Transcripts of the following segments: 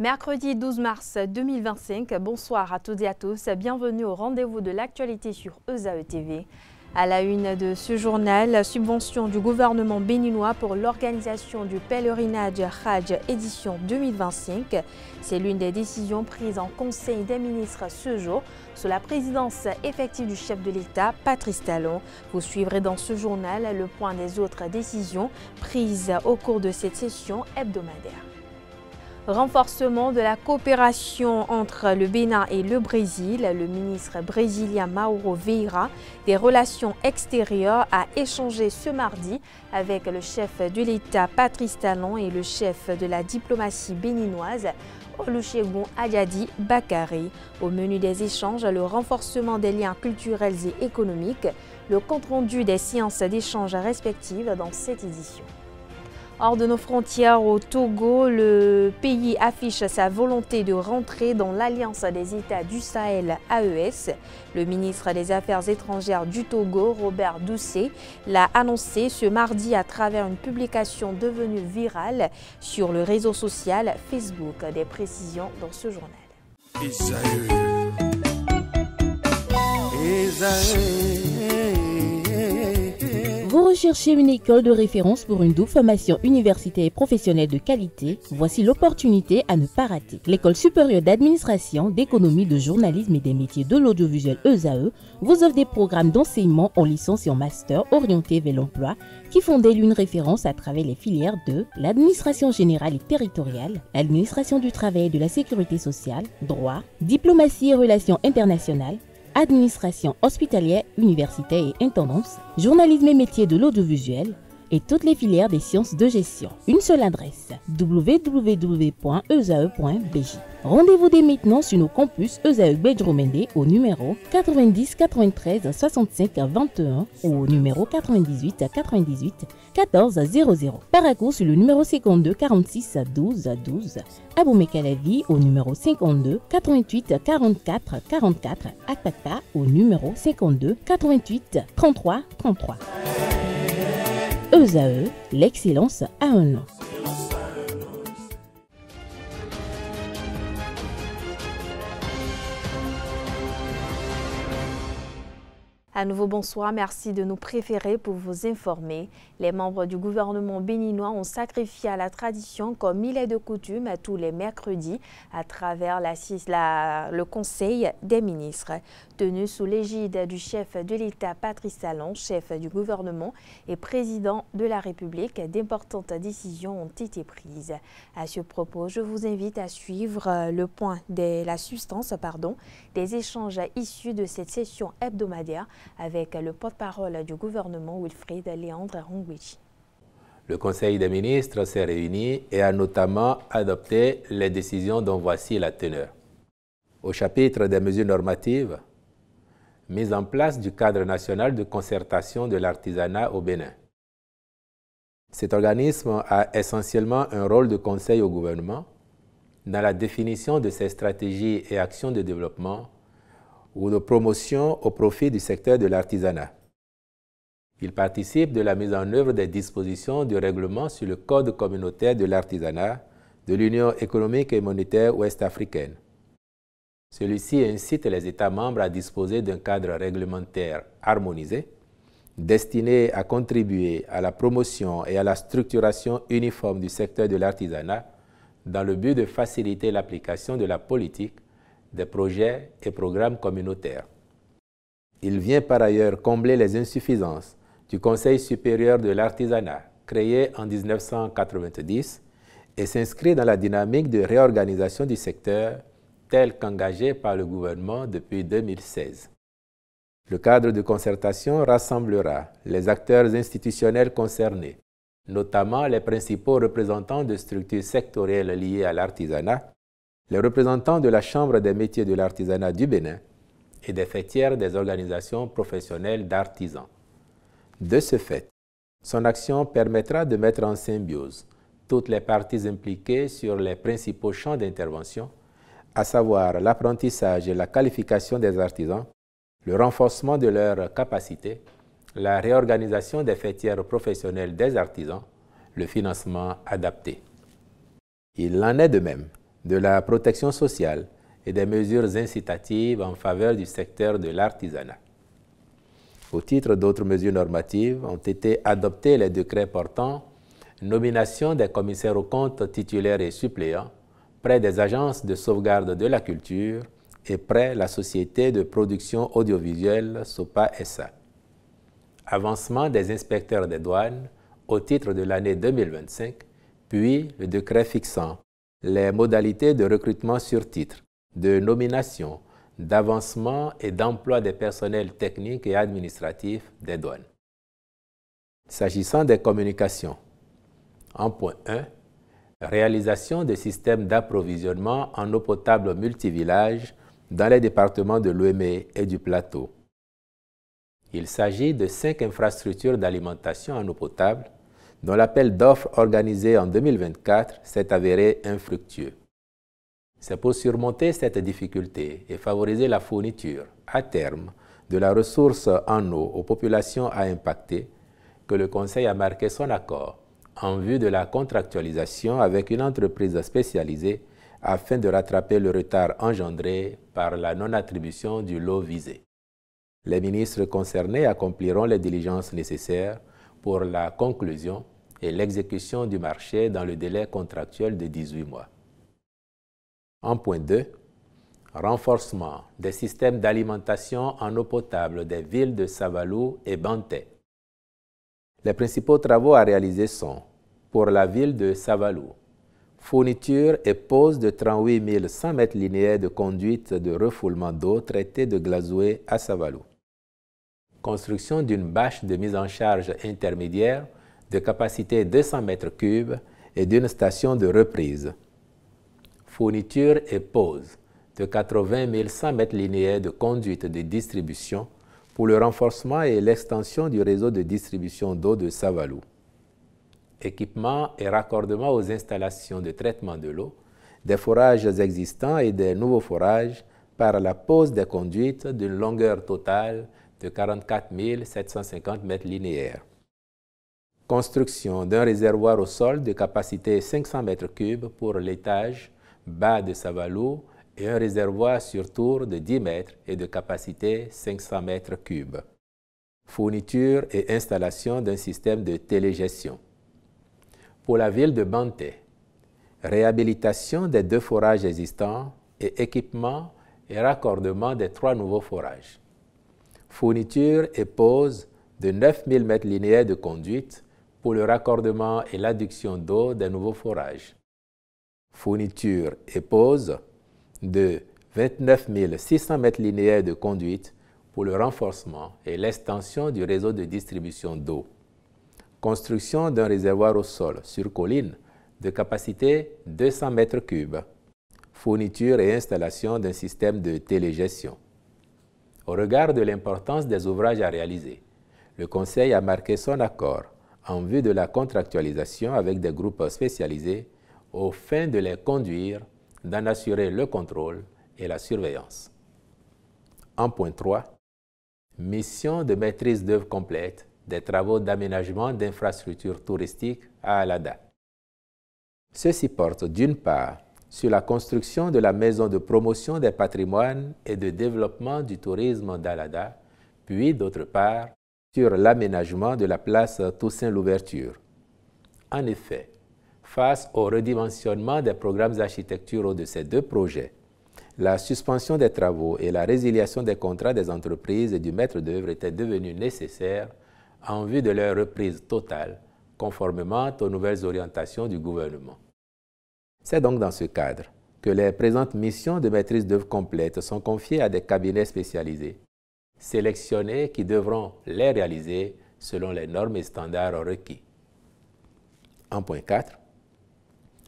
Mercredi 12 mars 2025, bonsoir à toutes et à tous, bienvenue au rendez-vous de l'actualité sur ESAE TV. À la une de ce journal, subvention du gouvernement béninois pour l'organisation du pèlerinage Hajj édition 2025. C'est l'une des décisions prises en Conseil des ministres ce jour sous la présidence effective du chef de l'État, Patrice Talon. Vous suivrez dans ce journal le point des autres décisions prises au cours de cette session hebdomadaire. Renforcement de la coopération entre le Bénin et le Brésil. Le ministre brésilien Mauro Vieira des Relations extérieures a échangé ce mardi avec le chef de l'État Patrice Talon et le chef de la diplomatie béninoise Olusegun Ayadi Bakari. Au menu des échanges, le renforcement des liens culturels et économiques, le compte-rendu des séances d'échange respectives dans cette édition. Hors de nos frontières, au Togo, le pays affiche sa volonté de rentrer dans l'Alliance des États du Sahel AES. Le ministre des Affaires étrangères du Togo, Robert Doucet, l'a annoncé ce mardi à travers une publication devenue virale sur le réseau social Facebook. Des précisions dans ce journal. Vous recherchez une école de référence pour une double formation universitaire et professionnelle de qualité? Voici l'opportunité à ne pas rater. L'École supérieure d'administration, d'économie, de journalisme et des métiers de l'audiovisuel ESAE vous offre des programmes d'enseignement en licence et en master orientés vers l'emploi qui font d'elle une référence à travers les filières de l'administration générale et territoriale, l'administration du travail et de la sécurité sociale, droit, diplomatie et relations internationales, administration hospitalière, universitaire et intendance, journalisme et métiers de l'audiovisuel et toutes les filières des sciences de gestion. Une seule adresse, www.esae.bj. Rendez-vous dès maintenant sur nos campus ESAE Bedjromende au numéro 90 93 65 21 ou au numéro 98 98 14 00. Paracourt sur le numéro 52 46 12 12. Aboumé-Calavi au numéro 52 88 44 44. Akpakpa au numéro 52 88 33 33. ESAE, l'excellence à un nom. À nouveau, bonsoir. Merci de nous préférer pour vous informer. Les membres du gouvernement béninois ont sacrifié à la tradition, comme il est de coutume, tous les mercredis à travers le Conseil des ministres. Tenu sous l'égide du chef de l'État Patrice Talon, chef du gouvernement et président de la République, d'importantes décisions ont été prises. À ce propos, je vous invite à suivre le point la substance des échanges issus de cette session hebdomadaire avec le porte-parole du gouvernement Wilfried Léandre Rongwichi. Le Conseil des ministres s'est réuni et a notamment adopté les décisions dont voici la teneur. Au chapitre des mesures normatives, mise en place du cadre national de concertation de l'artisanat au Bénin. Cet organisme a essentiellement un rôle de conseil au gouvernement dans la définition de ses stratégies et actions de développement ou de promotion au profit du secteur de l'artisanat. Il participe de la mise en œuvre des dispositions du règlement sur le Code communautaire de l'artisanat de l'Union économique et monétaire ouest-africaine. Celui-ci incite les États membres à disposer d'un cadre réglementaire harmonisé, destiné à contribuer à la promotion et à la structuration uniforme du secteur de l'artisanat dans le but de faciliter l'application de la politique, des projets et programmes communautaires. Il vient par ailleurs combler les insuffisances du Conseil supérieur de l'artisanat, créé en 1990, et s'inscrit dans la dynamique de réorganisation du secteur telle qu'engagée par le gouvernement depuis 2016. Le cadre de concertation rassemblera les acteurs institutionnels concernés, notamment les principaux représentants de structures sectorielles liées à l'artisanat, les représentants de la Chambre des métiers de l'artisanat du Bénin et des fêtières des organisations professionnelles d'artisans. De ce fait, son action permettra de mettre en symbiose toutes les parties impliquées sur les principaux champs d'intervention, à savoir l'apprentissage et la qualification des artisans, le renforcement de leurs capacités, la réorganisation des fêtières professionnelles des artisans, le financement adapté. Il en est de même de la protection sociale et des mesures incitatives en faveur du secteur de l'artisanat. Au titre d'autres mesures normatives, ont été adoptés les décrets portant nomination des commissaires aux comptes titulaires et suppléants près des agences de sauvegarde de la culture et près la société de production audiovisuelle SOPA SA. Avancement des inspecteurs des douanes au titre de l'année 2025, puis le décret fixant les modalités de recrutement sur titre, de nomination, d'avancement et d'emploi des personnels techniques et administratifs des douanes. S'agissant des communications, en point 1, réalisation de systèmes d'approvisionnement en eau potable multivillage dans les départements de l'Ouémé et du Plateau. Il s'agit de 5 infrastructures d'alimentation en eau potable dont l'appel d'offres organisé en 2024 s'est avéré infructueux. C'est pour surmonter cette difficulté et favoriser la fourniture, à terme, de la ressource en eau aux populations à impacter que le Conseil a marqué son accord en vue de la contractualisation avec une entreprise spécialisée afin de rattraper le retard engendré par la non-attribution du lot visé. Les ministres concernés accompliront les diligences nécessaires pour la conclusion et l'exécution du marché dans le délai contractuel de 18 mois. En point 2, renforcement des systèmes d'alimentation en eau potable des villes de Savalou et Banté. Les principaux travaux à réaliser sont, pour la ville de Savalou, fourniture et pose de 38 100 mètres linéaires de conduite de refoulement d'eau traitée de Glazoué à Savalou. Construction d'une bâche de mise en charge intermédiaire de capacité 200 mètres cubes et d'une station de reprise. Fourniture et pose de 80 100 mètres linéaires de conduite de distribution pour le renforcement et l'extension du réseau de distribution d'eau de Savalou. Équipement et raccordement aux installations de traitement de l'eau, des forages existants et des nouveaux forages par la pose des conduites d'une longueur totale de 44 750 mètres linéaires. Construction d'un réservoir au sol de capacité 500 mètres cubes pour l'étage bas de Savalou et un réservoir sur tour de 10 mètres et de capacité 500 mètres cubes. Fourniture et installation d'un système de télégestion. Pour la ville de Banté, réhabilitation des 2 forages existants et équipement et raccordement des 3 nouveaux forages. Fourniture et pose de 9000 mètres linéaires de conduite pour le raccordement et l'adduction d'eau des nouveaux forages. Fourniture et pose de 29 600 mètres linéaires de conduite pour le renforcement et l'extension du réseau de distribution d'eau. Construction d'un réservoir au sol sur colline de capacité 200 mètres cubes. Fourniture et installation d'un système de télégestion. Au regard de l'importance des ouvrages à réaliser, le Conseil a marqué son accord en vue de la contractualisation avec des groupes spécialisés aux fins de les conduire, d'en assurer le contrôle et la surveillance. En point 3, mission de maîtrise d'œuvre complète des travaux d'aménagement d'infrastructures touristiques à Alada. Ceci porte d'une part sur la construction de la maison de promotion des patrimoines et de développement du tourisme d'Alada, puis d'autre part sur l'aménagement de la place Toussaint-Louverture. En effet, face au redimensionnement des programmes architecturaux de ces 2 projets, la suspension des travaux et la résiliation des contrats des entreprises et du maître d'œuvre étaient devenues nécessaires en vue de leur reprise totale, conformément aux nouvelles orientations du gouvernement. C'est donc dans ce cadre que les présentes missions de maîtrise d'œuvre complète sont confiées à des cabinets spécialisés, sélectionnés qui devront les réaliser selon les normes et standards requis. En point 4,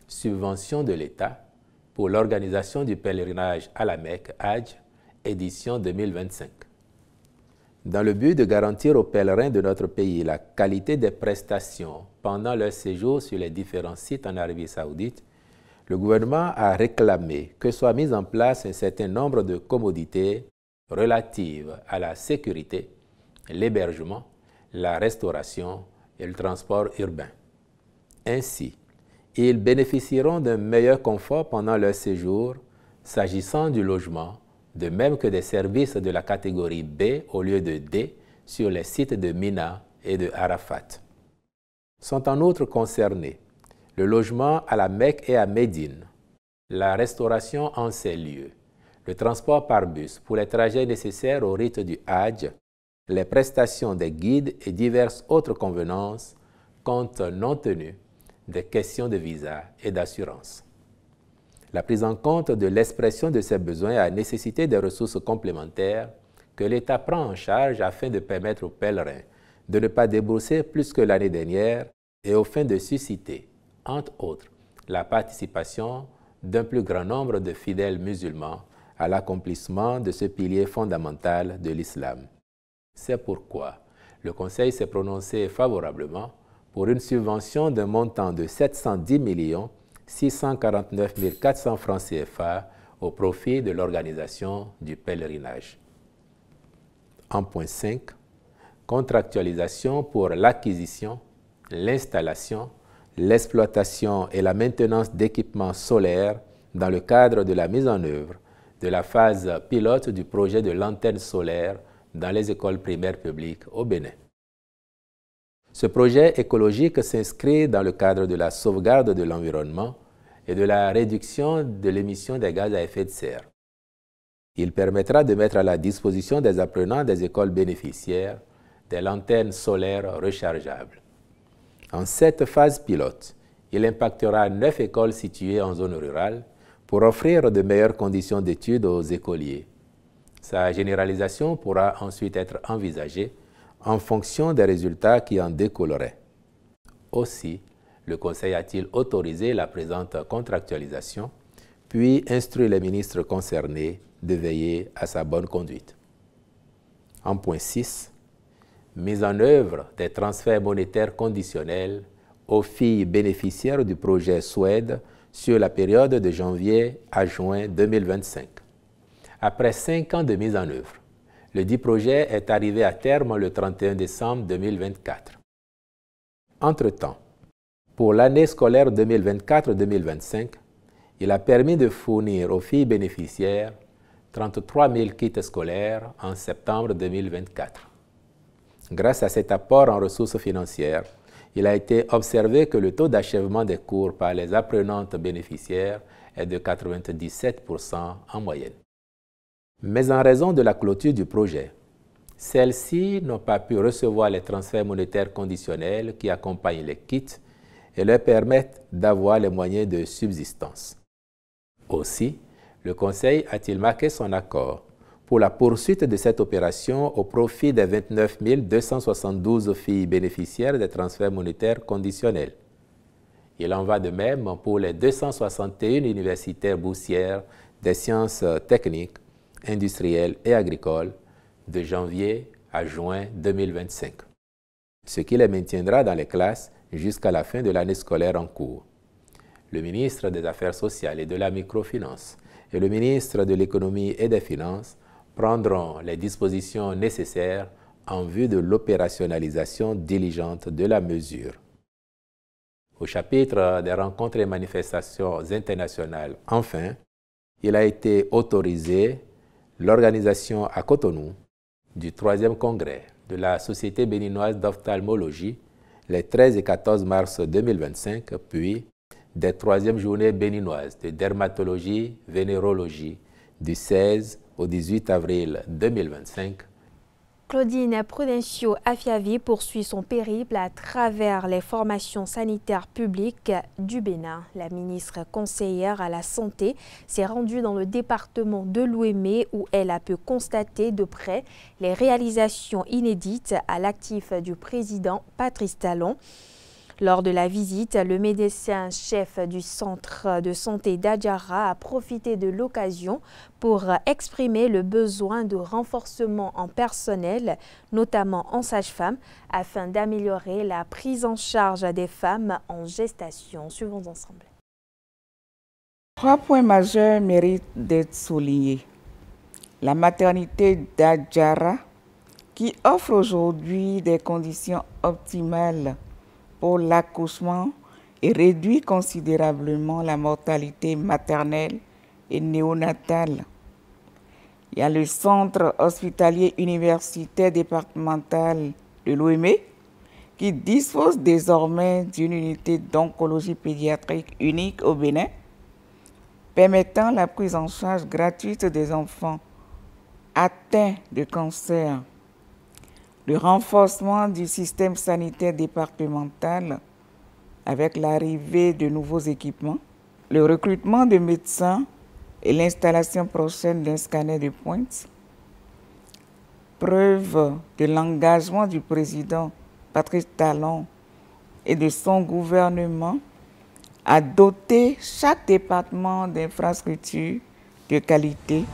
subvention de l'État pour l'organisation du pèlerinage à la Mecque, Hajj, édition 2025. Dans le but de garantir aux pèlerins de notre pays la qualité des prestations pendant leur séjour sur les différents sites en Arabie Saoudite, le gouvernement a réclamé que soit mis en place un certain nombre de commodités relatives à la sécurité, l'hébergement, la restauration et le transport urbain. Ainsi, Ils bénéficieront d'un meilleur confort pendant leur séjour, s'agissant du logement, de même que des services de la catégorie B au lieu de D sur les sites de Mina et de Arafat. Sont en outre concernés le logement à la Mecque et à Médine, la restauration en ces lieux, le transport par bus pour les trajets nécessaires au rite du Hajj, les prestations des guides et diverses autres convenances, compte non tenu des questions de visa et d'assurance. La prise en compte de l'expression de ces besoins a nécessité des ressources complémentaires que l'État prend en charge afin de permettre aux pèlerins de ne pas débourser plus que l'année dernière et au fin de susciter, entre autres, la participation d'un plus grand nombre de fidèles musulmans à l'accomplissement de ce pilier fondamental de l'islam. C'est pourquoi le Conseil s'est prononcé favorablement pour une subvention d'un montant de 710 649 400 francs CFA au profit de l'organisation du pèlerinage. En point 5, contractualisation pour l'acquisition, l'installation, l'exploitation et la maintenance d'équipements solaires dans le cadre de la mise en œuvre de la phase pilote du projet de lanterne solaire dans les écoles primaires publiques au Bénin. Ce projet écologique s'inscrit dans le cadre de la sauvegarde de l'environnement et de la réduction de l'émission des gaz à effet de serre. Il permettra de mettre à la disposition des apprenants des écoles bénéficiaires des lanternes solaires rechargeables. En cette phase pilote, il impactera 9 écoles situées en zone rurale pour offrir de meilleures conditions d'études aux écoliers. Sa généralisation pourra ensuite être envisagée en fonction des résultats qui en découleraient. Aussi, le Conseil a-t-il autorisé la présente contractualisation, puis instruit les ministres concernés de veiller à sa bonne conduite. En point 6, mise en œuvre des transferts monétaires conditionnels aux filles bénéficiaires du projet Suède sur la période de janvier à juin 2025. Après 5 ans de mise en œuvre, le dit projet est arrivé à terme le 31 décembre 2024. Entre-temps, pour l'année scolaire 2024-2025, il a permis de fournir aux filles bénéficiaires 33 000 kits scolaires en septembre 2024. Grâce à cet apport en ressources financières, il a été observé que le taux d'achèvement des cours par les apprenantes bénéficiaires est de 97% en moyenne. Mais en raison de la clôture du projet, celles-ci n'ont pas pu recevoir les transferts monétaires conditionnels qui accompagnent les kits et leur permettent d'avoir les moyens de subsistance. Aussi, le Conseil a-t-il marqué son accord pour la poursuite de cette opération au profit des 29 272 filles bénéficiaires des transferts monétaires conditionnels. Il en va de même pour les 261 universitaires boursières des sciences techniques, industrielles et agricoles de janvier à juin 2025, ce qui les maintiendra dans les classes jusqu'à la fin de l'année scolaire en cours. Le ministre des Affaires sociales et de la microfinance et le ministre de l'Économie et des Finances prendront les dispositions nécessaires en vue de l'opérationnalisation diligente de la mesure. Au chapitre des rencontres et manifestations internationales, enfin, il a été autorisé l'organisation à Cotonou du 3e congrès de la Société béninoise d'ophtalmologie les 13 et 14 mars 2025, puis des 3e journées béninoises de dermatologie-vénérologie du 16 au 18 avril 2025. Claudine Prudencio-Afiavi poursuit son périple à travers les formations sanitaires publiques du Bénin. La ministre conseillère à la Santé s'est rendue dans le département de l'Ouémé où elle a pu constater de près les réalisations inédites à l'actif du président Patrice Talon. Lors de la visite, le médecin-chef du centre de santé d'Adjara a profité de l'occasion pour exprimer le besoin de renforcement en personnel, notamment en sage-femme, afin d'améliorer la prise en charge des femmes en gestation. Suivons ensemble. 3 points majeurs méritent d'être soulignés. La maternité d'Adjara, qui offre aujourd'hui des conditions optimales pour l'accouchement et réduit considérablement la mortalité maternelle et néonatale. Il y a le centre hospitalier universitaire départemental de Lomé qui dispose désormais d'une unité d'oncologie pédiatrique unique au Bénin, permettant la prise en charge gratuite des enfants atteints de cancer. Le renforcement du système sanitaire départemental avec l'arrivée de nouveaux équipements, le recrutement de médecins et l'installation prochaine d'un scanner de pointe, preuve de l'engagement du président Patrice Talon et de son gouvernement à doter chaque département d'infrastructures de qualité.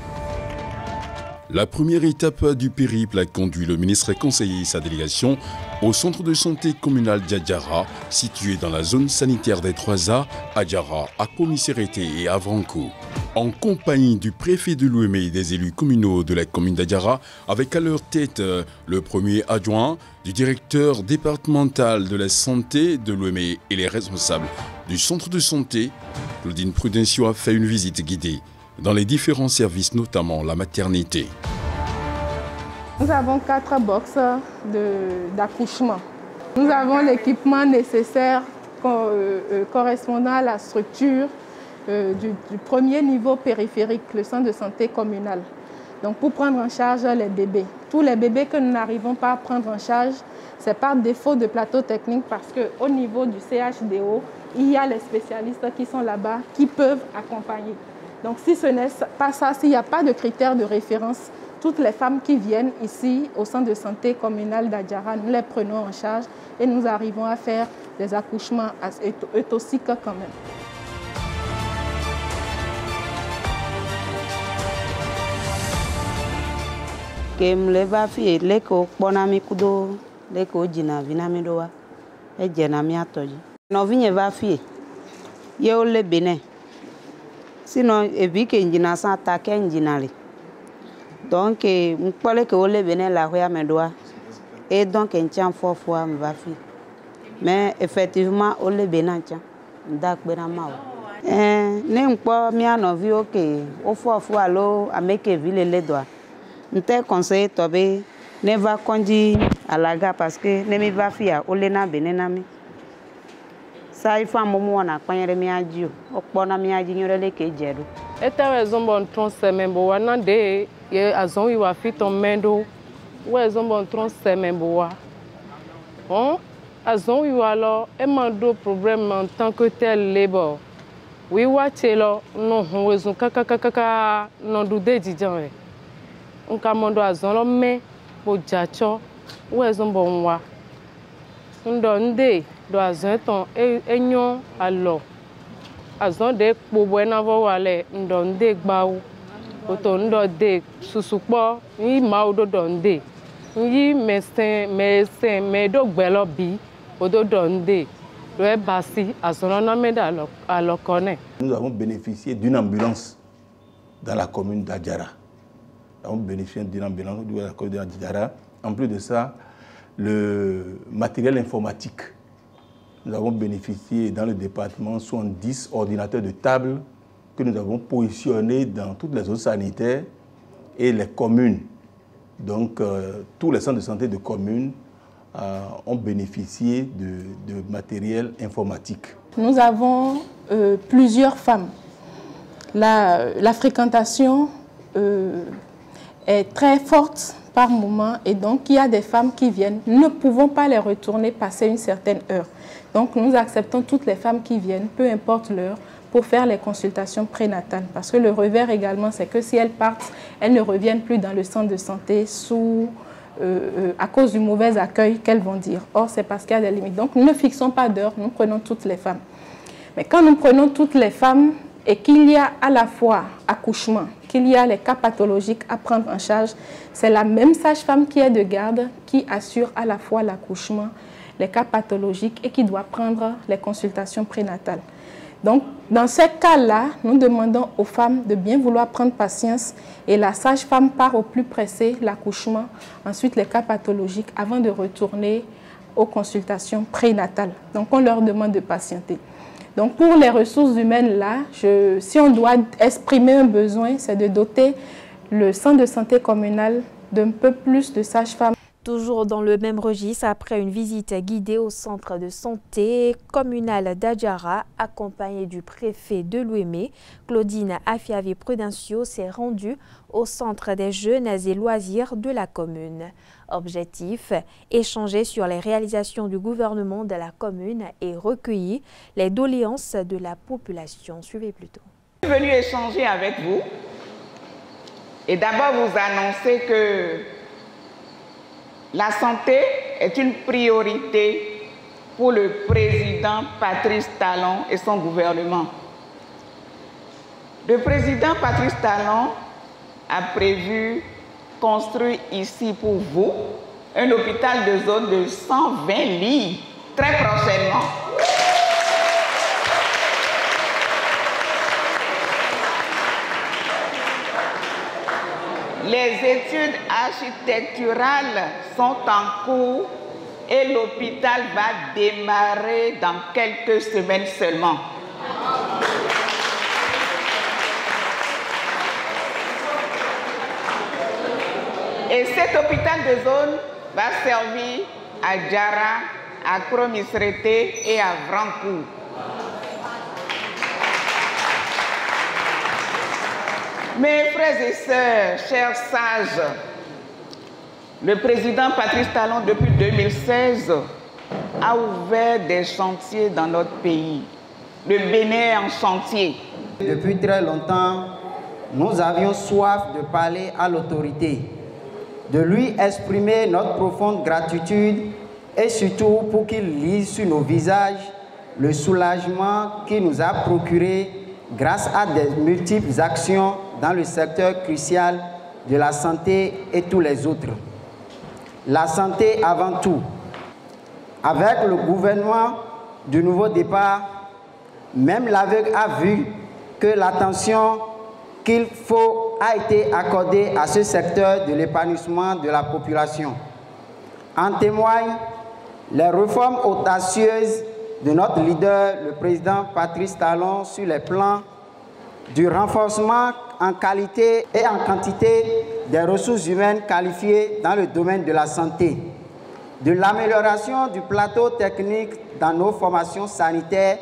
La première étape du périple a conduit le ministre conseiller et sa délégation au centre de santé communal d'Adjara, situé dans la zone sanitaire des 3A, Adjara, Akomisserete et Avranco. En compagnie du préfet de Lomé et des élus communaux de la commune d'Adjara, avec à leur tête le premier adjoint du directeur départemental de la santé de Lomé et les responsables du centre de santé, Claudine Prudencio a fait une visite guidée dans les différents services, notamment la maternité. Nous avons 4 boxes d'accouchement. Nous avons l'équipement nécessaire correspondant à la structure du premier niveau périphérique, le centre de santé communal. Donc pour prendre en charge les bébés. Tous les bébés que nous n'arrivons pas à prendre en charge, c'est par défaut de plateau technique parce qu'au niveau du CHDO, il y a les spécialistes qui sont là-bas qui peuvent accompagner. Donc si ce n'est pas ça, s'il n'y a pas de critères de référence, toutes les femmes qui viennent ici au centre de santé communal d'Adjara, nous les prenons en charge et nous arrivons à faire des accouchements euthosiques quand même. Sinon, et que njina sans attaquer njinali. Donc, on parle que le Bénin la rue à mes doigts. Et donc, un tient fort fois me va faire. Mais effectivement, on le Bénin tient. Dak benama. Ne pas mia no vi ok. Au fois l'eau à me que ville les doigts. On te conseille tobe ne va conduire à la gare parce que ne me va faire au lena Bénin. Ça il faut un moment on a quand il y a miadio au pona miadio nyore ke jedo eta zombo tronse membo wana de ye azon wi wa fiton mendo we zombo tronse membo wa on azon wi wa lo e mando problème en tant que tel labor wi wa chelo no honwezu kaka no du de jijan e on ka mondo azon lo me bo jacho we zombo wa ndo nde do azon ton enyon alo azon de pobo na vo wale ndo nde gbawo oto ndo de susupo yi ma odo do nde yi me do gbelo bi odo do nde do e basi azon na me da alo kone. Nous avons bénéficié d'une ambulance dans la commune d'Adjara. Nous avons bénéficié d'une ambulance dans la commune d'Adjara. En plus de ça, le matériel informatique. Nous avons bénéficié dans le département 70 ordinateurs de table que nous avons positionnés dans toutes les zones sanitaires et les communes. Donc, tous les centres de santé de communes ont bénéficié de matériel informatique. Nous avons plusieurs femmes. La fréquentation est très forte par moment et donc il y a des femmes qui viennent. Nous ne pouvons pas les retourner passer une certaine heure. Donc nous acceptons toutes les femmes qui viennent, peu importe l'heure, pour faire les consultations prénatales. Parce que le revers également, c'est que si elles partent, elles ne reviennent plus dans le centre de santé à cause du mauvais accueil qu'elles vont dire. Or, c'est parce qu'il y a des limites. Donc nous ne fixons pas d'heure, nous prenons toutes les femmes. Mais quand nous prenons toutes les femmes et qu'il y a à la fois accouchement, qu'il y a les cas pathologiques à prendre en charge, c'est la même sage-femme qui est de garde qui assure à la fois l'accouchement, les cas pathologiques et qui doit prendre les consultations prénatales. Donc, dans ces cas-là, nous demandons aux femmes de bien vouloir prendre patience et la sage-femme part au plus pressé, l'accouchement, ensuite les cas pathologiques avant de retourner aux consultations prénatales. Donc, on leur demande de patienter. Donc pour les ressources humaines, là, si on doit exprimer un besoin, c'est de doter le centre de santé communal d'un peu plus de sages-femmes. Toujours dans le même registre, après une visite guidée au centre de santé communal d'Adjara, accompagnée du préfet de l'Ouémé, Claudine Afiavi-Prudencio s'est rendue au centre des jeunes et loisirs de la commune. Objectif, échanger sur les réalisations du gouvernement de la commune et recueillir les doléances de la population. Suivez plutôt. Je suis venu échanger avec vous et d'abord vous annoncer que la santé est une priorité pour le président Patrice Talon et son gouvernement. Le président Patrice Talon a prévu construire ici pour vous un hôpital de zone de 120 lits très prochainement. Les études architecturales sont en cours et l'hôpital va démarrer dans quelques semaines seulement. Et cet hôpital de zone va servir à Djara, à Kromisrete et à Vrankou. Mes frères et sœurs, chers sages, le président Patrice Talon, depuis 2016, a ouvert des chantiers dans notre pays. Le Bénin est en chantier. Depuis très longtemps, nous avions soif de parler à l'autorité, de lui exprimer notre profonde gratitude et surtout pour qu'il lise sur nos visages le soulagement qu'il nous a procuré grâce à des multiples actions dans le secteur crucial de la santé et tous les autres. La santé avant tout. Avec le gouvernement du nouveau départ, même l'aveugle a vu que l'attention qu'il faut a été accordée à ce secteur de l'épanouissement de la population. En témoignent les réformes audacieuses de notre leader, le président Patrice Talon, sur les plans du renforcement en qualité et en quantité des ressources humaines qualifiées dans le domaine de la santé, de l'amélioration du plateau technique dans nos formations sanitaires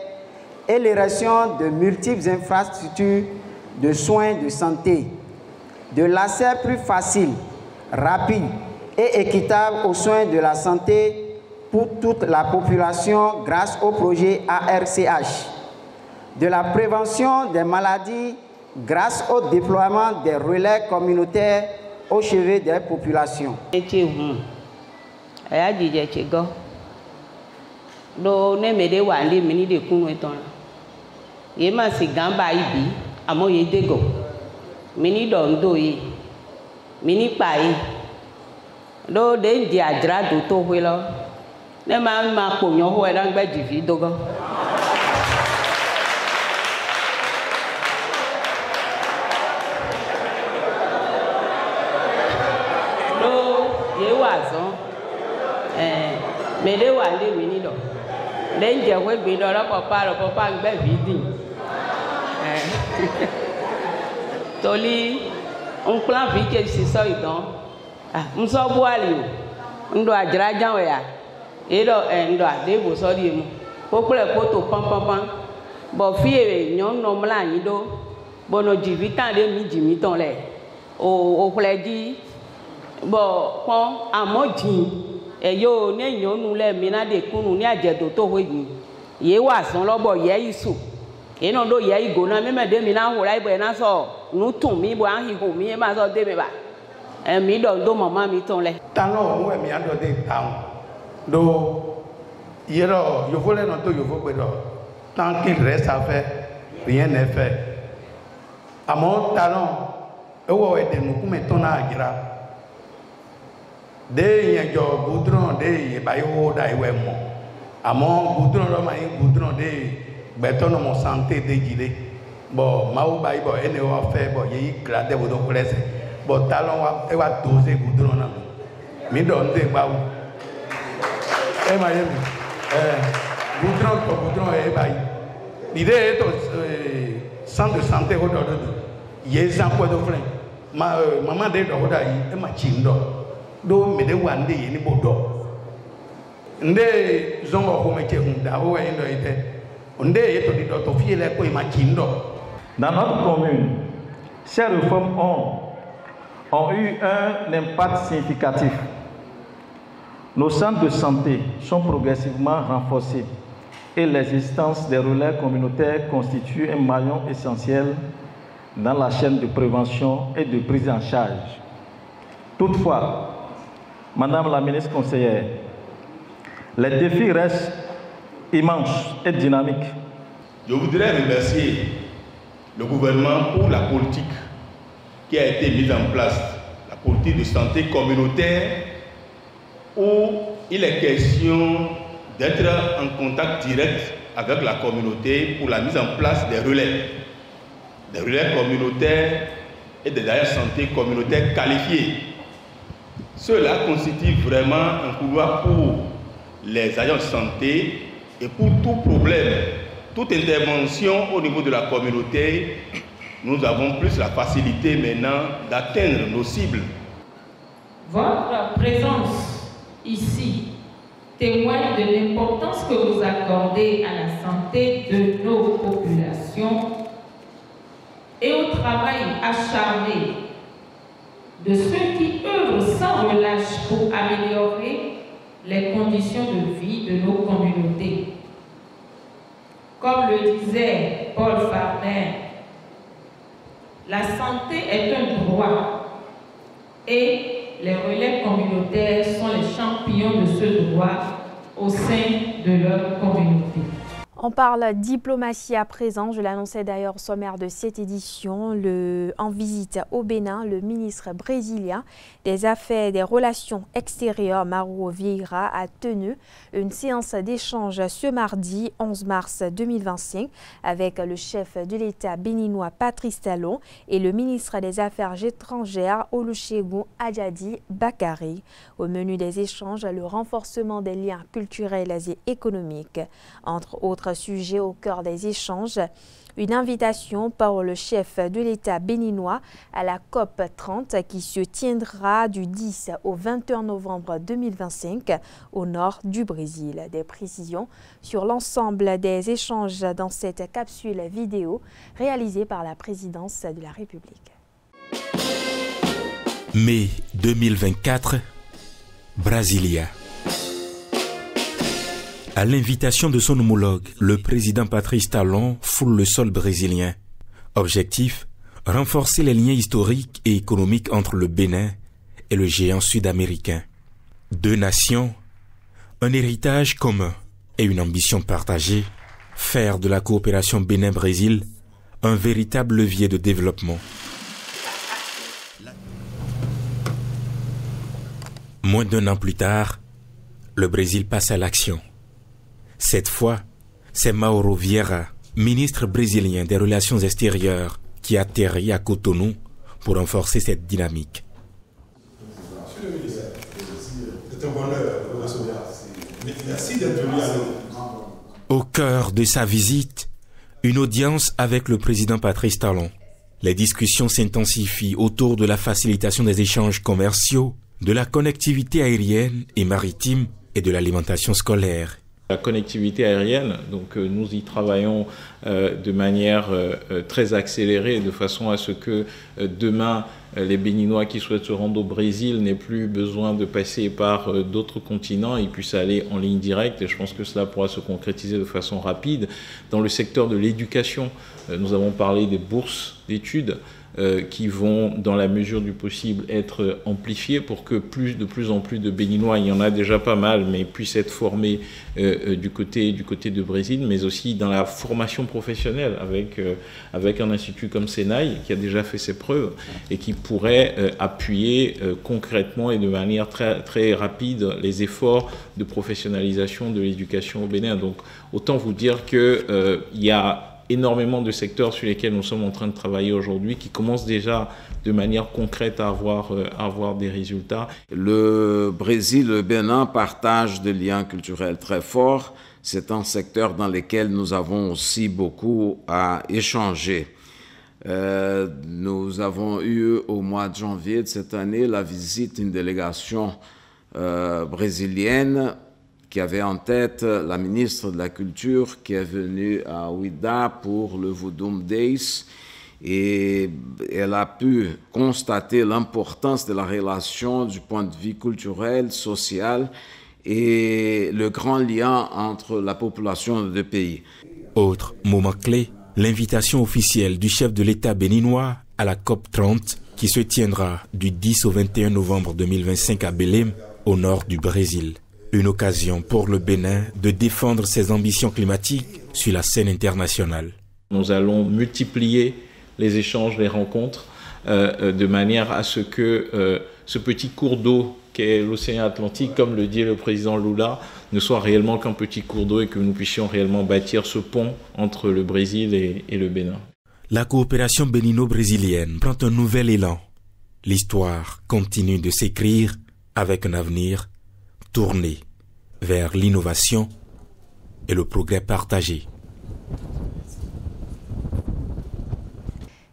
et l'érection de multiples infrastructures de soins de santé, de l'accès plus facile, rapide et équitable aux soins de la santé pour toute la population grâce au projet ARCH, de la prévention des maladies grâce au déploiement des relais communautaires au chevet des populations. Toli, on plan vite si ça y donc. On s'en boit on doit draguer ouais. Et là, on doit dévo sortir. Pour le poteau pam pam pam. Bon fille, non non blanc ido. Bon no jivitan de mi jimiton le. O pledi. Bon kon amodi. Et yo ne yon nous les mina de kunu ni ajedo to hoyi. Ye wa son lobo ye isu. Et non do ye igona même de mina ho lai bo na so. Nous tout mi bo an hi ho mi ma so de me ba. Mi do maman mi ton le. Talon mo mi ando de town. Do yero yo vole non to yo vo gbedo. Tant qu'il reste à faire, rien n'est fait. À mon talon, ewo e de nous comme ton agira. De yen jo goudron de ye ba yo da iwe mo. À mon goudron lo ma goudron de beton mo santé de gile. Bon, ma ou ba ibo ene o fait bon ye grade bo do presse. Bon talon wa e wa doser goudron na. Mi don de ba ou. E ma yemi. Goudron to goudron e ba yi. L'idée est centre de santé au dehors de Yézan quoi de frein. Maman de Dodaï et ma chindo. Do me de wande yeni bodo. Nde zongo komeke hunda o endo ite. Nde yeto di doto fiele ko ma chindo. Dans notre commune, ces réformes ont eu un impact significatif. Nos centres de santé sont progressivement renforcés et l'existence des relais communautaires constitue un maillon essentiel dans la chaîne de prévention et de prise en charge. Toutefois, Madame la ministre conseillère, les défis restent immenses et dynamiques. Je voudrais remercier le gouvernement pour la politique qui a été mise en place, la politique de santé communautaire, où il est question d'être en contact direct avec la communauté pour la mise en place des relais communautaires et des agents de santé communautaires qualifiés. Cela constitue vraiment un couloir pour les agents de santé et pour tout problème, toute intervention au niveau de la communauté. Nous avons plus la facilité maintenant d'atteindre nos cibles. Votre présence ici témoigne de l'importance que vous accordez à la santé de nos populations et au travail acharné de ceux qui œuvrent sans relâche pour améliorer les conditions de vie de nos communautés. Comme le disait Paul Farmer, la santé est un droit et les relais communautaires sont les champions de ce droit au sein de leur communauté. On parle diplomatie à présent. Je l'annonçais d'ailleurs au sommaire de cette édition. En visite au Bénin, le ministre brésilien des Affaires et des Relations extérieures, Mauro Vieira, a tenu une séance d'échange ce mardi 11 mars 2025 avec le chef de l'État béninois Patrice Talon et le ministre des Affaires étrangères Olusegun Ajadi Bakari. Au menu des échanges, le renforcement des liens culturels et économiques. Entre autres sujets au cœur des échanges, une invitation par le chef de l'État béninois à la COP 30 qui se tiendra du 10 au 21 novembre 2025 au nord du Brésil. Des précisions sur l'ensemble des échanges dans cette capsule vidéo réalisée par la présidence de la République. Mai 2024, Brasilia. À l'invitation de son homologue, le président Patrice Talon foule le sol brésilien. Objectif, renforcer les liens historiques et économiques entre le Bénin et le géant sud-américain. Deux nations, un héritage commun et une ambition partagée, faire de la coopération Bénin-Brésil un véritable levier de développement. Moins d'un an plus tard, le Brésil passe à l'action. Cette fois, c'est Mauro Vieira, ministre brésilien des Relations extérieures, qui atterrit à Cotonou pour renforcer cette dynamique. Monsieur le ministre, c'est un bonheur de vous recevoir. Merci d'être venu à nous. Au cœur de sa visite, une audience avec le président Patrice Talon. Les discussions s'intensifient autour de la facilitation des échanges commerciaux, de la connectivité aérienne et maritime et de l'alimentation scolaire. La connectivité aérienne, donc nous y travaillons de manière très accélérée, de façon à ce que demain, les Béninois qui souhaitent se rendre au Brésil n'aient plus besoin de passer par d'autres continents, ils puissent aller en ligne directe, et je pense que cela pourra se concrétiser de façon rapide. Dans le secteur de l'éducation, nous avons parlé des bourses d'études, qui vont, dans la mesure du possible, être amplifiés pour que de plus en plus de Béninois, il y en a déjà pas mal, mais puissent être formés du côté de Brésil, mais aussi dans la formation professionnelle avec un institut comme Senai qui a déjà fait ses preuves et qui pourrait appuyer concrètement et de manière très, très rapide les efforts de professionnalisation de l'éducation au Bénin. Donc autant vous dire qu'il y a énormément de secteurs sur lesquels nous sommes en train de travailler aujourd'hui qui commencent déjà de manière concrète à avoir des résultats. Le Brésil et le Bénin partagent des liens culturels très forts. C'est un secteur dans lequel nous avons aussi beaucoup à échanger. Nous avons eu au mois de janvier de cette année la visite d'une délégation brésilienne qui avait en tête la ministre de la Culture qui est venue à Ouida pour le Vudum Days, et elle a pu constater l'importance de la relation du point de vue culturel, social et le grand lien entre la population des deux pays. Autre moment clé, l'invitation officielle du chef de l'État béninois à la COP 30 qui se tiendra du 10 au 21 novembre 2025 à Belém, au nord du Brésil. Une occasion pour le Bénin de défendre ses ambitions climatiques sur la scène internationale. Nous allons multiplier les échanges, les rencontres, de manière à ce que ce petit cours d'eau qu'est l'océan Atlantique, comme le dit le président Lula, ne soit réellement qu'un petit cours d'eau et que nous puissions réellement bâtir ce pont entre le Brésil et le Bénin. La coopération bénino-brésilienne prend un nouvel élan. L'histoire continue de s'écrire avec un avenir tourné vers l'innovation et le progrès partagé.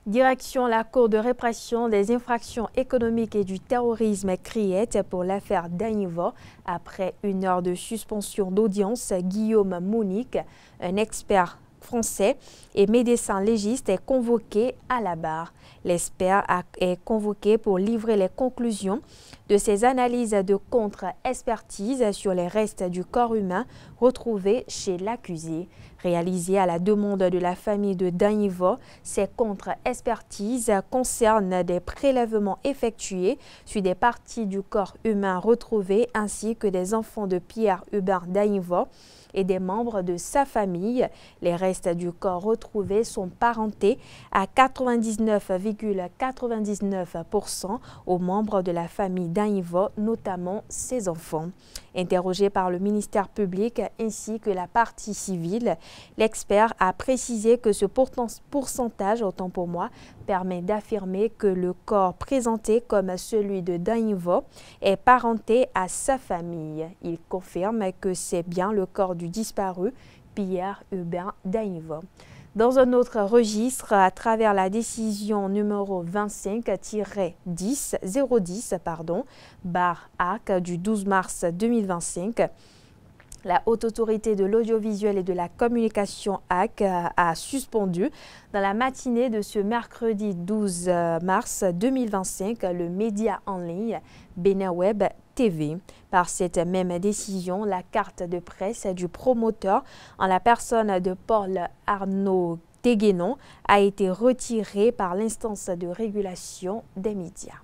Direction la Cour de répression des infractions économiques et du terrorisme CRIET pour l'affaire Dagnivo. Après 1 heure de suspension d'audience, Guillaume Monique, un expert français et médecin légiste, est convoqué à la barre. L'expert est convoqué pour livrer les conclusions de ses analyses de contre-expertise sur les restes du corps humain retrouvés chez l'accusé. Réalisées à la demande de la famille de Dagnivo, ces contre-expertises concernent des prélèvements effectués sur des parties du corps humain retrouvées ainsi que des enfants de Pierre Hubert Dagnivo et des membres de sa famille. Les restes du corps retrouvés sont parentés à 99,99% aux membres de la famille Dagnivo, notamment ses enfants. Interrogé par le ministère public ainsi que la partie civile, l'expert a précisé que ce pourcentage, autant pour moi, permet d'affirmer que le corps présenté comme celui de Dagnivo est parenté à sa famille. Il confirme que c'est bien le corps du disparu Pierre Hubert Dagnivo. Dans un autre registre, à travers la décision numéro 25-010-AC du 12 mars 2025, la Haute Autorité de l'Audiovisuel et de la Communication HAC a suspendu dans la matinée de ce mercredi 12 mars 2025 le média en ligne Bénin Web TV. Par cette même décision, la carte de presse du promoteur en la personne de Paul Arnaud Téguénon a été retirée par l'instance de régulation des médias.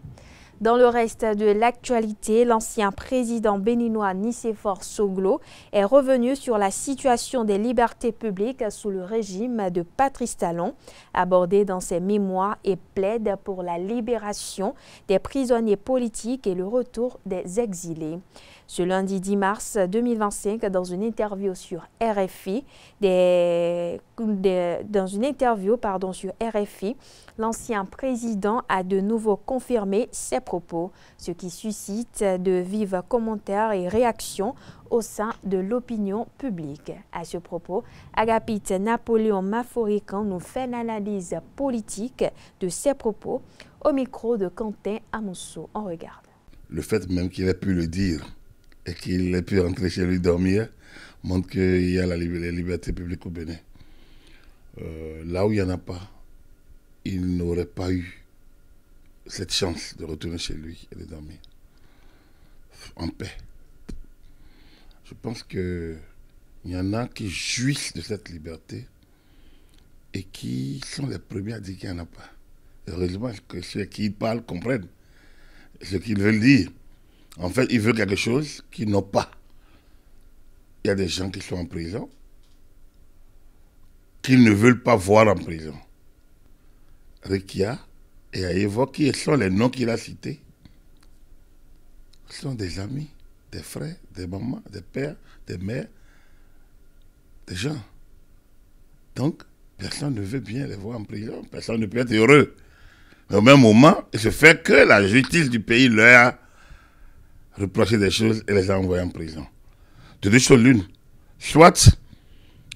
Dans le reste de l'actualité, l'ancien président béninois Nicéphore Soglo est revenu sur la situation des libertés publiques sous le régime de Patrice Talon, abordé dans ses mémoires, et plaide pour la libération des prisonniers politiques et le retour des exilés. Ce lundi 10 mars 2025, dans une interview sur RFI, l'ancien président a de nouveau confirmé ses propos, ce qui suscite de vifs commentaires et réactions au sein de l'opinion publique. À ce propos, Agapite Napoléon Maforican nous fait une analyse politique de ses propos au micro de Quentin Amousso. On regarde. Le fait même qu'il ait pu le dire et qu'il ait pu rentrer chez lui dormir montre qu'il y a la liberté publique au Bénin. Là où il n'y en a pas, il n'aurait pas eu cette chance de retourner chez lui et de dormir en paix. Je pense qu'il y en a qui jouissent de cette liberté et qui sont les premiers à dire qu'il n'y en a pas. Heureusement que ceux qui parlent comprennent ce qu'ils veulent dire. En fait, ils veulent quelque chose qu'ils n'ont pas. Il y a des gens qui sont en prison, qu'ils ne veulent pas voir en prison. Rikia et Ayevo, qui sont les noms qu'il a cités, sont des amis, des frères, des mamans, des pères, des mères, des gens. Donc, Personne ne veut bien les voir en prison. Personne ne peut être heureux. Mais au même moment, il se fait que la justice du pays leur a reproché des choses et les a envoyés en prison. De deux choses l'une. Soit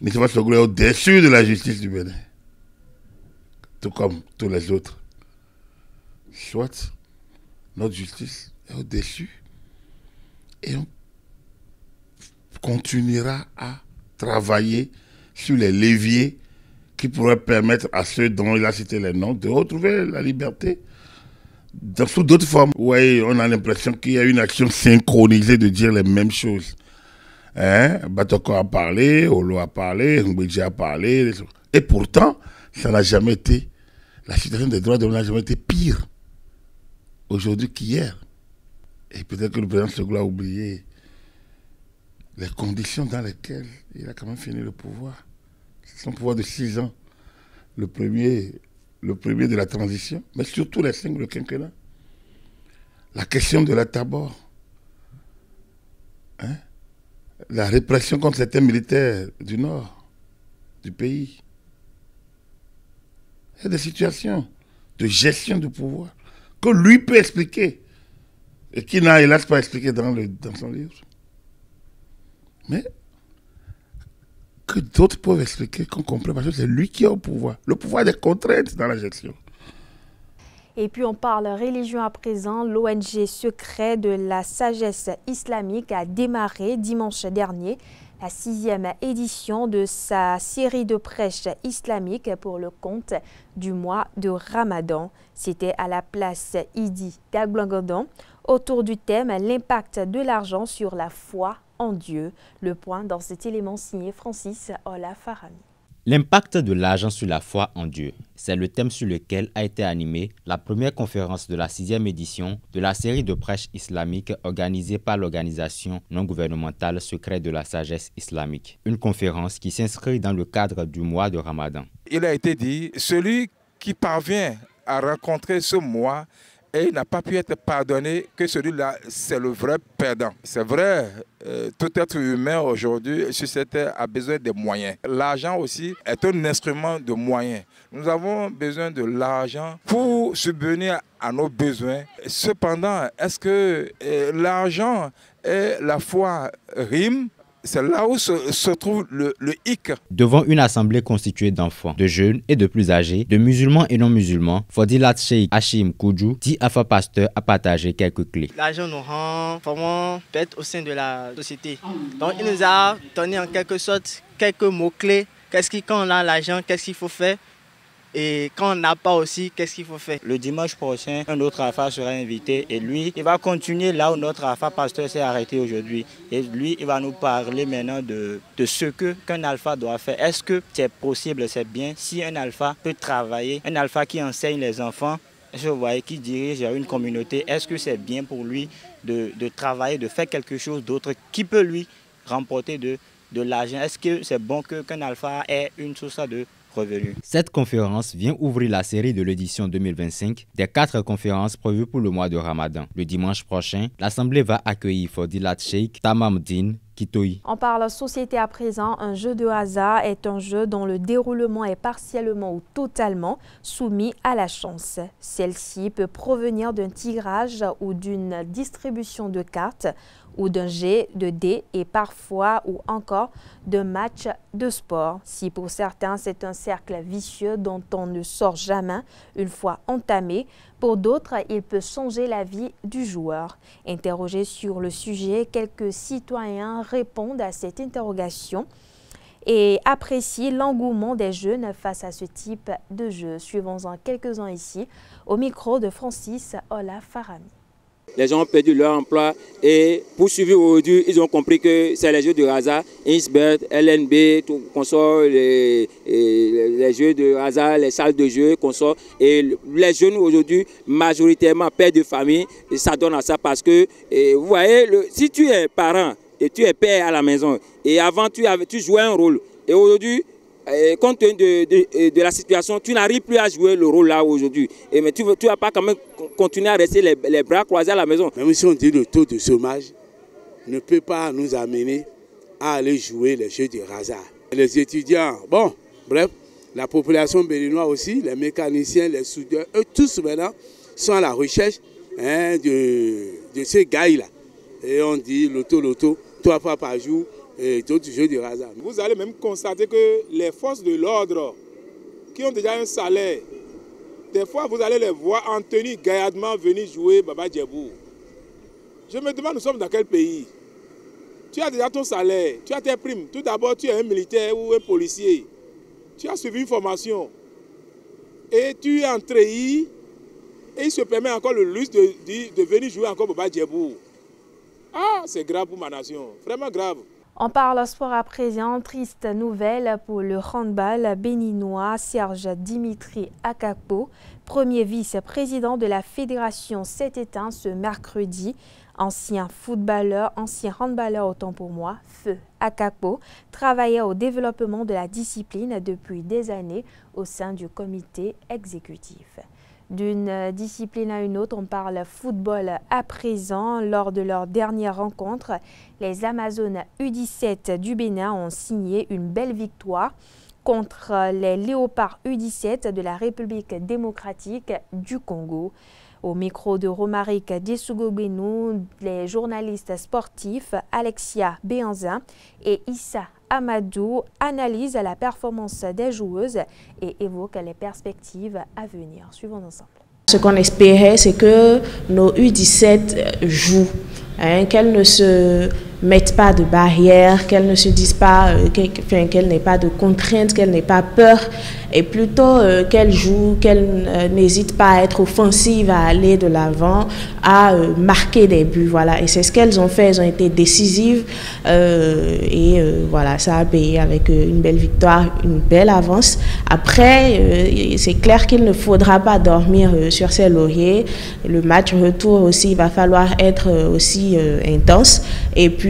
Michel Soglo est au-dessus de la justice du Bénin, tout comme tous les autres. Soit notre justice est au-dessus et on continuera à travailler sur les leviers qui pourraient permettre à ceux dont il a cité les noms de retrouver la liberté sous d'autres formes. Oui, on a l'impression qu'il y a une action synchronisée de dire les mêmes choses. Batoko a parlé, Olo a parlé, Mbedji a parlé. Et pourtant, ça n'a jamais été, la situation des droits de l'homme n'a jamais été pire aujourd'hui qu'hier. Et peut-être que le président Soglo a oublié les conditions dans lesquelles il a quand même fini le pouvoir. Son pouvoir de 6 ans, le premier de la transition, mais surtout les 5 du quinquennat. La question de la Tabor, la répression contre certains militaires du nord du pays. Il y a des situations de gestion du pouvoir que lui peut expliquer et qui n'a hélas pas expliqué dans son livre. Mais que d'autres peuvent expliquer, qu'on comprenne, parce que c'est lui qui a le pouvoir des contraintes dans la gestion. Et puis on parle religion à présent. L'ONG Secret de la Sagesse Islamique a démarré dimanche dernier la 6e édition de sa série de prêches islamiques pour le compte du mois de Ramadan. C'était à la place Idi d'Agblongodon autour du thème « L'impact de l'argent sur la foi en Dieu ». Le point dans cet élément signé Francis Ola Farami. L'impact de l'argent sur la foi en Dieu, c'est le thème sur lequel a été animée la première conférence de la 6e édition de la série de prêches islamiques organisée par l'organisation non gouvernementale Secret de la Sagesse Islamique. Une conférence qui s'inscrit dans le cadre du mois de Ramadan. Il a été dit, celui qui parvient à rencontrer ce mois et il n'a pas pu être pardonné, que celui-là, c'est le vrai perdant. C'est vrai, tout être humain aujourd'hui sur cette terre a besoin de moyens. L'argent aussi est un instrument de moyens. Nous avons besoin de l'argent pour subvenir à nos besoins. Cependant, est-ce que l'argent et la foi riment? C'est là où se trouve le hic. Devant une assemblée constituée d'enfants, de jeunes et de plus âgés, de musulmans et non-musulmans, Fodilat Sheikh Hachim Koudjou, dit Alpha Pasteur, a partagé quelques clés. L'argent nous rend vraiment bêtes au sein de la société. Donc il nous a donné en quelque sorte quelques mots-clés. Quand on a l'argent, qu'est-ce qu'il faut faire? Et quand on n'a pas aussi, qu'est-ce qu'il faut faire? Le dimanche prochain, un autre alpha sera invité et lui, il va continuer là où notre alpha pasteur s'est arrêté aujourd'hui. Et lui, il va nous parler maintenant de ce qu'un alpha doit faire. Est-ce que c'est possible, c'est bien, si un alpha peut travailler, un alpha qui enseigne les enfants, je vois, qui dirige une communauté, est-ce que c'est bien pour lui de travailler, de faire quelque chose d'autre qui peut lui remporter de l'argent? Est-ce que c'est bon qu'un alpha ait une source de revenu? Cette conférence vient ouvrir la série de l'édition 2025 des 4 conférences prévues pour le mois de Ramadan. Le dimanche prochain, l'Assemblée va accueillir Fodilat Sheikh Tamamdine Kitoyi. On parle société à présent. Un jeu de hasard est un jeu dont le déroulement est partiellement ou totalement soumis à la chance. Celle-ci peut provenir d'un tirage ou d'une distribution de cartes ou d'un jet de dés et parfois ou encore d'un match de sport. Si pour certains c'est un cercle vicieux dont on ne sort jamais une fois entamé, pour d'autres il peut changer la vie du joueur. Interrogés sur le sujet, quelques citoyens répondent à cette interrogation et apprécient l'engouement des jeunes face à ce type de jeu. Suivons-en quelques-uns ici au micro de Francis Ola Farami. Les gens ont perdu leur emploi et pour suivre aujourd'hui, ils ont compris que c'est les jeux de hasard, Insbet, LNB, tout consort, les jeux de hasard, les salles de jeux, consort. Et les jeunes aujourd'hui, majoritairement pères de famille, ça donne à ça parce que, vous voyez, si tu es parent et tu es père à la maison, et avant tu jouais un rôle, et aujourd'hui, compte tenu de la situation, tu n'arrives plus à jouer le rôle là aujourd'hui. Mais tu ne vas pas quand même continuer à rester les bras croisés à la maison. Même si on dit le taux de chômage ne peut pas nous amener à aller jouer les jeux de hasard. Les étudiants, bon, bref, La population béninoise aussi, les mécaniciens, les soudeurs, eux tous maintenant sont à la recherche de ces gars-là. Et on dit loto, 3 fois par jour, et d'autres jeux de hasard. Vous allez même constater que les forces de l'ordre qui ont déjà un salaire, des fois vous allez les voir en tenue gaillardement venir jouer Baba Djebou. Je me demande, nous sommes dans quel pays? Tu as déjà ton salaire, tu as tes primes. Tout d'abord, tu es un militaire ou un policier. Tu as suivi une formation. Et tu es en treillis. Et il se permet encore le luxe de venir jouer encore Baba Djebou. Ah, c'est grave pour ma nation. Vraiment grave. On parle sport à présent. Triste nouvelle pour le handball béninois. Serge Dimitri Akakpo, premier vice-président de la fédération, s'est éteint ce mercredi. Ancien footballeur, ancien handballeur autant pour moi, Feu Akakpo, travaillait au développement de la discipline depuis des années au sein du comité exécutif. D'une discipline à une autre, on parle football à présent. Lors de leur dernière rencontre, les Amazones U17 du Bénin ont signé une belle victoire contre les Léopards U17 de la République démocratique du Congo. Au micro de Romaric Dessougobenou, les journalistes sportifs Alexia Béanzin et Issa Amadou analysent la performance des joueuses et évoquent les perspectives à venir. Suivons ensemble. Ce qu'on espérait, c'est que nos U17 jouent, qu'elles ne se mettent pas de barrières, qu'elles ne se disent pas, qu'elles n'aient pas de contraintes, qu'elles n'aient pas peur, et plutôt qu'elles jouent, qu'elles n'hésitent pas à être offensives, à aller de l'avant, à marquer des buts. Voilà. Et c'est ce qu'elles ont fait, elles ont été décisives, voilà, ça a payé avec une belle victoire, une belle avance. Après, c'est clair qu'il ne faudra pas dormir sur ses lauriers. Le match retour aussi, il va falloir être aussi intense. Et puis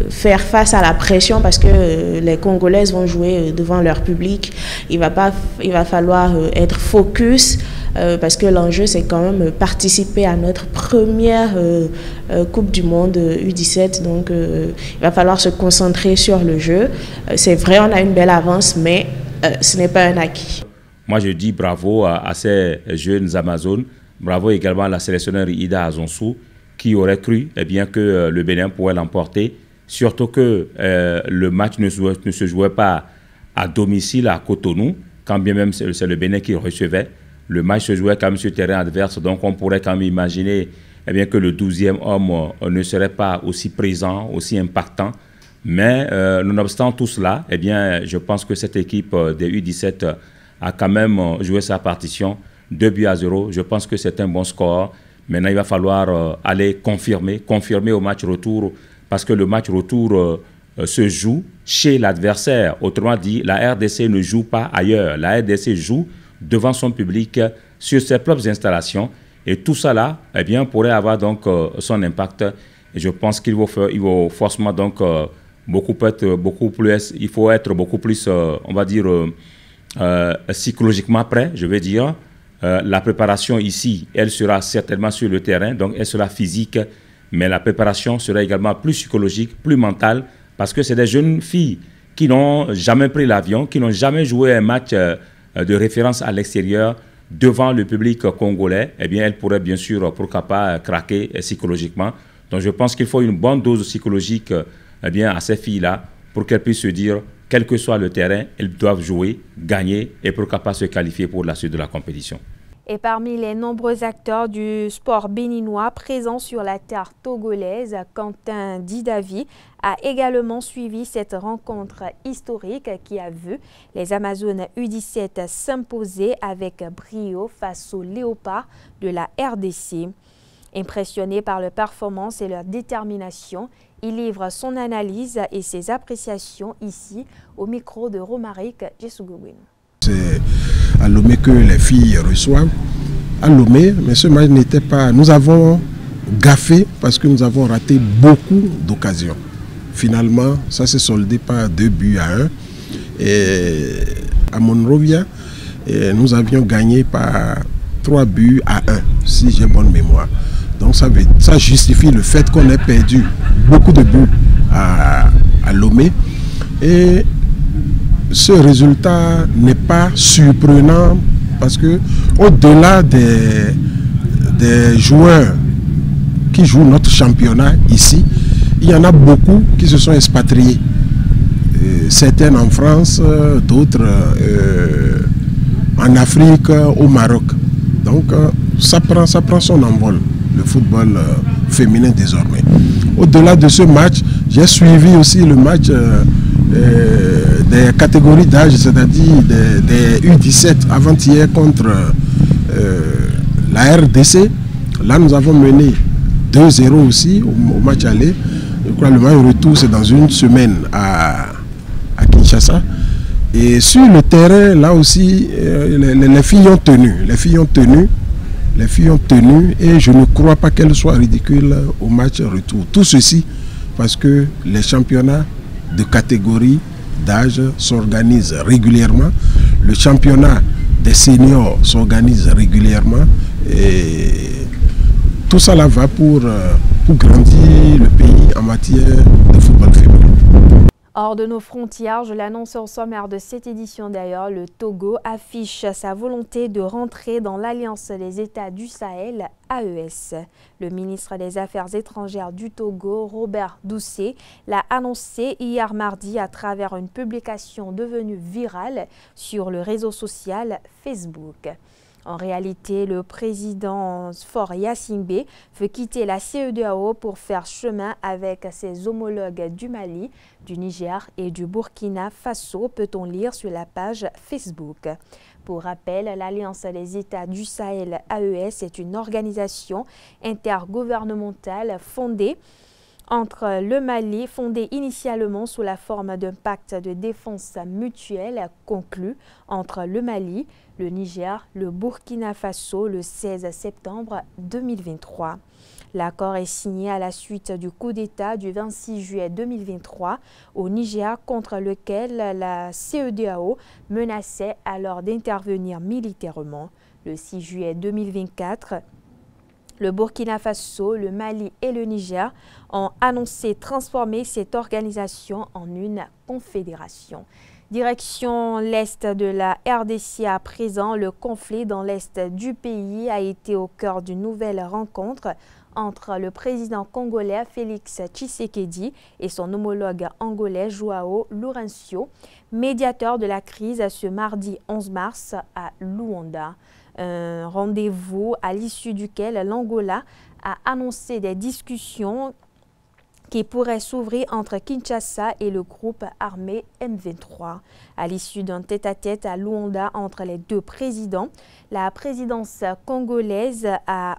faire face à la pression parce que les Congolaises vont jouer devant leur public. Il va falloir être focus parce que l'enjeu c'est quand même participer à notre première Coupe du Monde U17. Donc il va falloir se concentrer sur le jeu. C'est vrai, on a une belle avance, mais ce n'est pas un acquis. Moi je dis bravo à ces jeunes Amazones, bravo également à la sélectionneur Ida Azonsou, qui aurait cru que le Bénin pourrait l'emporter, surtout que le match ne se jouait pas à domicile à Cotonou, quand bien même c'est le Bénin qui recevait. Le match se jouait quand même sur terrain adverse, donc on pourrait quand même imaginer que le 12e homme ne serait pas aussi présent, aussi impactant. Mais nonobstant tout cela, je pense que cette équipe des U17 a quand même joué sa partition, 2-0. Je pense que c'est un bon score. Maintenant, il va falloir aller confirmer au match retour, parce que le match retour se joue chez l'adversaire. Autrement dit, la RDC ne joue pas ailleurs. La RDC joue devant son public, sur ses propres installations. Et tout ça là, pourrait avoir donc son impact. Et je pense qu'il faut forcément donc il faut être beaucoup plus, on va dire, psychologiquement prêt, je vais dire. La préparation ici, elle sera certainement sur le terrain, donc elle sera physique, mais la préparation sera également plus psychologique, plus mentale, parce que c'est des jeunes filles qui n'ont jamais pris l'avion, qui n'ont jamais joué un match de référence à l'extérieur devant le public congolais. Elles pourraient bien sûr, pourquoi pas, craquer psychologiquement. Donc je pense qu'il faut une bonne dose psychologique à ces filles-là pour qu'elles puissent se dire, quel que soit le terrain, elles doivent jouer, gagner et pourquoi pas se qualifier pour la suite de la compétition. Et parmi les nombreux acteurs du sport béninois présents sur la terre togolaise, Quentin Didavi a également suivi cette rencontre historique qui a vu les Amazones U17 s'imposer avec brio face aux Léopards de la RDC. Impressionné par leur performance et leur détermination, il livre son analyse et ses appréciations ici au micro de Romaric Dessougobenou. C'est à Lomé que les filles reçoivent. À Lomé, mais ce match n'était pas... Nous avons gaffé parce que nous avons raté beaucoup d'occasions. Finalement, ça s'est soldé par 2-1. Et à Monrovia, nous avions gagné par 3-1, si j'ai bonne mémoire. Donc ça justifie le fait qu'on ait perdu beaucoup de buts à Lomé. Et ce résultat n'est pas surprenant parce que au-delà des joueurs qui jouent notre championnat ici, il y en a beaucoup qui se sont expatriés. Certains en France, d'autres en Afrique, au Maroc. Donc ça prend son envol, le football féminin désormais. Au-delà de ce match, j'ai suivi aussi le match des catégories d'âge, c'est-à-dire des U17 avant-hier contre la RDC. Là, nous avons mené 2-0 aussi au match aller. Je crois que le match retour, c'est dans une semaine à Kinshasa. Et sur le terrain, là aussi, les filles ont tenu. Les filles ont tenu et je ne crois pas qu'elles soient ridicules au match retour. Tout ceci parce que les championnats de catégorie d'âge s'organisent régulièrement. Le championnat des seniors s'organise régulièrement. Et tout ça là va pour grandir le pays en matière de football féminin. Hors de nos frontières, je l'annonce au sommaire de cette édition d'ailleurs, le Togo affiche sa volonté de rentrer dans l'Alliance des États du Sahel, AES. Le ministre des Affaires étrangères du Togo, Robert Doucet, l'a annoncé hier mardi à travers une publication devenue virale sur le réseau social Facebook. En réalité, le président Faure Gnassingbé veut quitter la CEDEAO pour faire chemin avec ses homologues du Mali, du Niger et du Burkina Faso, peut-on lire sur la page Facebook. Pour rappel, l'Alliance des États du Sahel, AES, est une organisation intergouvernementale fondée entre le Mali, fondé initialement sous la forme d'un pacte de défense mutuelle conclu entre le Mali, le Niger, le Burkina Faso le 16 septembre 2023. L'accord est signé à la suite du coup d'État du 26 juillet 2023 au Niger contre lequel la CEDEAO menaçait alors d'intervenir militairement. Le 6 juillet 2024, le Burkina Faso, le Mali et le Niger ont annoncé transformer cette organisation en une confédération. Direction l'Est de la RDC à présent, le conflit dans l'Est du pays a été au cœur d'une nouvelle rencontre entre le président congolais Félix Tshisekedi et son homologue angolais Joao Lourenço, médiateur de la crise ce mardi 11 mars à Luanda. Un rendez-vous à l'issue duquel l'Angola a annoncé des discussions qui pourraient s'ouvrir entre Kinshasa et le groupe armé M23. À l'issue d'un tête-à-tête à Luanda entre les deux présidents, la présidence angolaise a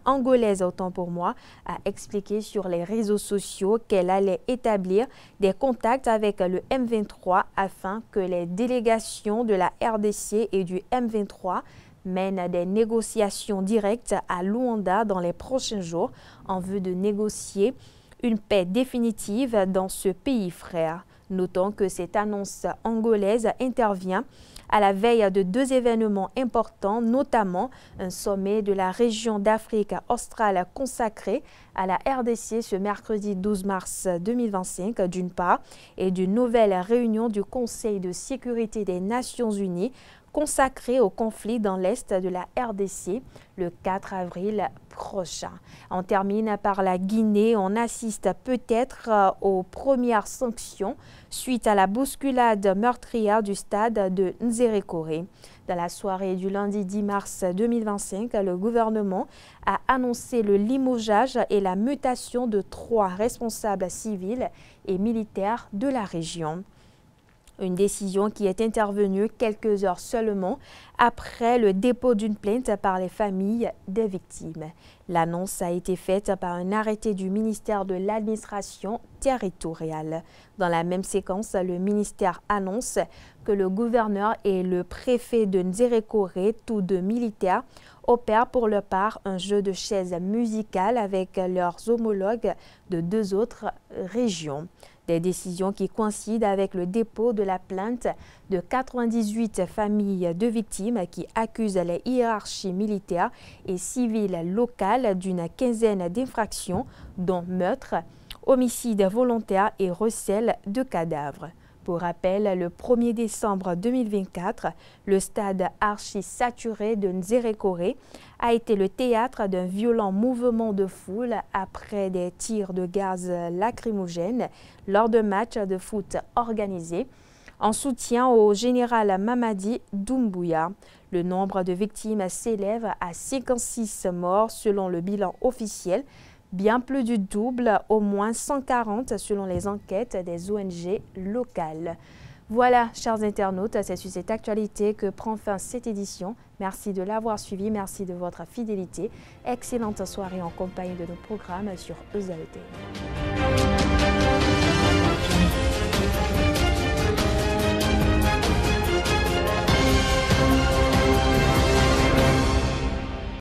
expliqué sur les réseaux sociaux qu'elle allait établir des contacts avec le M23 afin que les délégations de la RDC et du M23 mènent des négociations directes à Luanda dans les prochains jours en vue de négocier une paix définitive dans ce pays frère. Notons que cette annonce angolaise intervient à la veille de deux événements importants, notamment un sommet de la région d'Afrique australe consacré à la RDC ce mercredi 12 mars 2025 d'une part et d'une nouvelle réunion du Conseil de sécurité des Nations Unies consacré au conflit dans l'Est de la RDC le 4 avril prochain. On termine par la Guinée. On assiste peut-être aux premières sanctions suite à la bousculade meurtrière du stade de Nzerekore. Dans la soirée du lundi 10 mars 2025, le gouvernement a annoncé le limogeage et la mutation de 3 responsables civils et militaires de la région. Une décision qui est intervenue quelques heures seulement après le dépôt d'une plainte par les familles des victimes. L'annonce a été faite par un arrêté du ministère de l'administration territoriale. Dans la même séquence, le ministère annonce que le gouverneur et le préfet de Nzerekore, tous deux militaires, opèrent pour leur part un jeu de chaises musicales avec leurs homologues de 2 autres régions. Des décisions qui coïncident avec le dépôt de la plainte de 98 familles de victimes qui accusent les hiérarchies militaires et civiles locales d'une quinzaine d'infractions, dont meurtre, homicide volontaire et recel de cadavres. Pour rappel, le 1er décembre 2024, le stade archi-saturé de Nzerekore a été le théâtre d'un violent mouvement de foule après des tirs de gaz lacrymogène lors de matchs de foot organisés en soutien au général Mamadi Doumbouya. Le nombre de victimes s'élève à 56 morts selon le bilan officiel, bien plus du double, au moins 140 selon les enquêtes des ONG locales. Voilà, chers internautes, c'est sur cette actualité que prend fin cette édition. Merci de l'avoir suivi, merci de votre fidélité. Excellente soirée en compagnie de nos programmes sur EZAE TV.